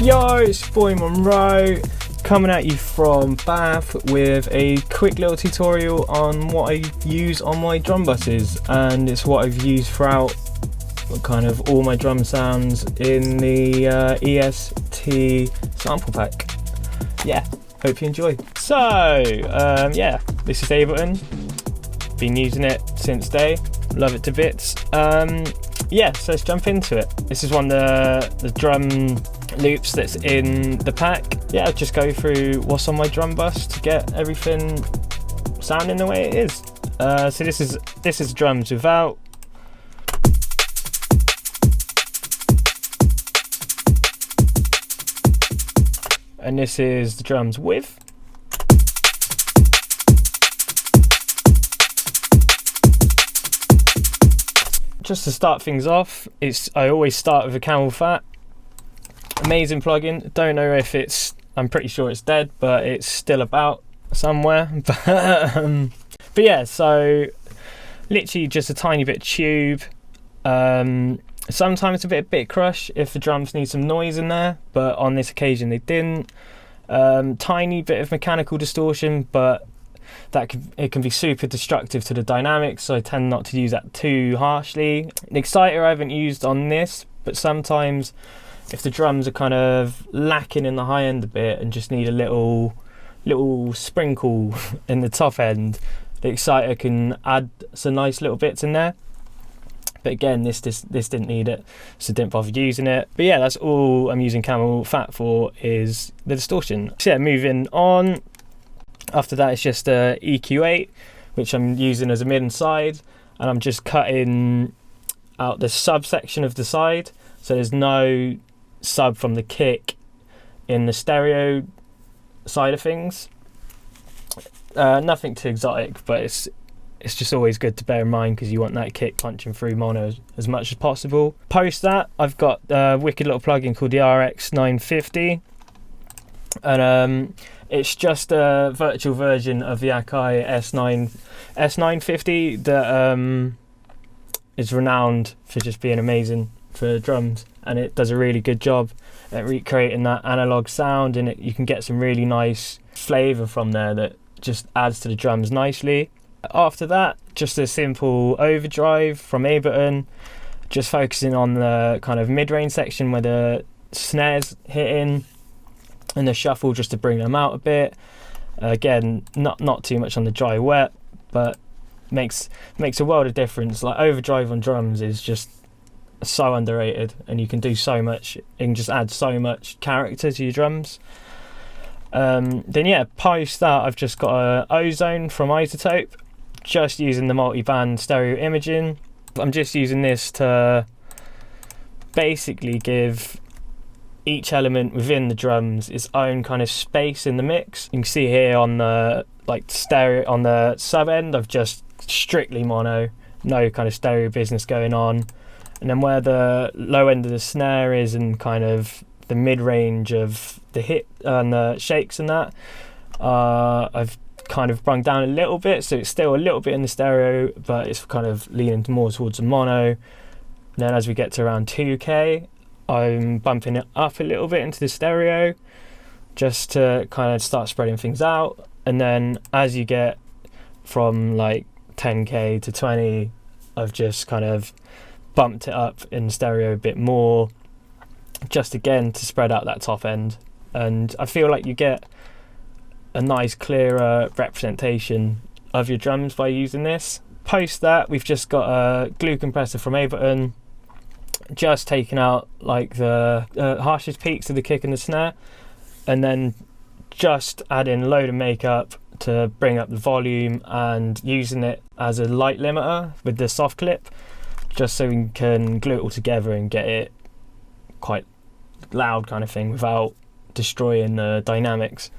Yo, it's your boy Monrroe, coming at you from Bath with a quick little tutorial on what I use on my drum buses, and it's what I've used throughout kind of all my drum sounds in the EST sample pack. Yeah, hope you enjoy. So, yeah, this is Ableton. Been using it since day, love it to bits. Yeah, so let's jump into it. This is one of the drum loops that's in the pack. Yeah, I'll just go through what's on my drum bus to get everything sounding the way it is. So this is drums without. And this is the drums with. Just to start things off, I always start with a Camel Fat. Amazing plugin. Don't know if I'm pretty sure it's dead, but it's still about somewhere. But yeah, so literally just a tiny bit of tube. Sometimes a bit crush if the drums need some noise in there, but on this occasion they didn't. Tiny bit of mechanical distortion, but it can be super destructive to the dynamics, so I tend not to use that too harshly. An exciter I haven't used on this, but sometimes if the drums are kind of lacking in the high end a bit and just need a little sprinkle in the top end, the exciter can add some nice little bits in there. But again, this didn't need it, so didn't bother using it. But yeah, that's all I'm using Camel Fat for, is the distortion. So yeah, moving on. After that, it's just a EQ8, which I'm using as a mid and side, and I'm just cutting out the subsection of the side, so there's no sub from the kick in the stereo side of things. Nothing too exotic, but it's just always good to bear in mind because you want that kick punching through mono as much as possible. Post that, I've got a wicked little plugin called the RX 950, and it's just a virtual version of the Akai S950 that is renowned for just being amazing for drums, and it does a really good job at recreating that analog sound, and you can get some really nice flavour from there that just adds to the drums nicely. After that, just a simple overdrive from Ableton, just focusing on the kind of mid-range section where the snares hitting, and the shuffle just to bring them out a bit. Again, not too much on the dry wet, but makes a world of difference. Like, overdrive on drums is just so underrated, and you can do so much. You can just add so much character to your drums. Then yeah, post that, I've just got a Ozone from Isotope, just using the multi-band stereo imaging. I'm just using this to basically give each element within the drums its own kind of space in the mix. You can see here on the stereo, on the sub end, I've just strictly mono, no kind of stereo business going on. And then where the low end of the snare is and kind of the mid-range of the hit and the shakes and that, I've kind of brung down a little bit, so it's still a little bit in the stereo, but it's kind of leaning more towards the mono. And then as we get to around 2K, I'm bumping it up a little bit into the stereo just to kind of start spreading things out. And then as you get from like 10K to 20, I've just kind of bumped it up in stereo a bit more, just again to spread out that top end. And I feel like you get a nice clearer representation of your drums by using this. Post that, we've just got a glue compressor from Ableton, just taking out like the harshest peaks of the kick and the snare, and then just adding a load of makeup to bring up the volume, and using it as a light limiter with the soft clip, just so we can glue it all together and get it quite loud kind of thing without destroying the dynamics.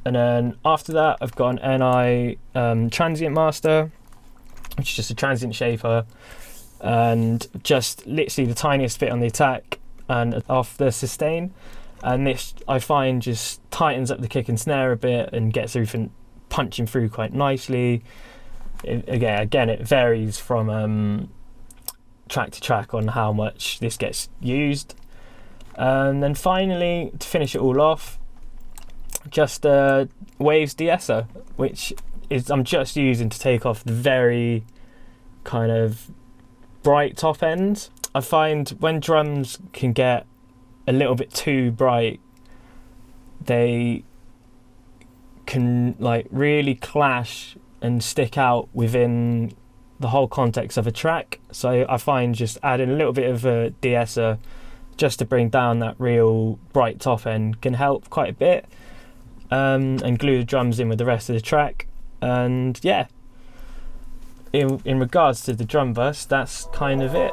And then after that, I've got an NI transient master, which is just a transient shaper, and just literally the tiniest bit on the attack and off the sustain, and this I find just tightens up the kick and snare a bit and gets everything punching through quite nicely. Again, it varies from track to track on how much this gets used. And then finally, to finish it all off, just a Waves de-esser, which is I'm just using to take off the very kind of bright top end. I find when drums can get a little bit too bright, they can like really clash and stick out within the whole context of a track. So I find just adding a little bit of a de-esser just to bring down that real bright top end can help quite a bit, and glue the drums in with the rest of the track. And yeah, in regards to the drum bus, that's kind of it.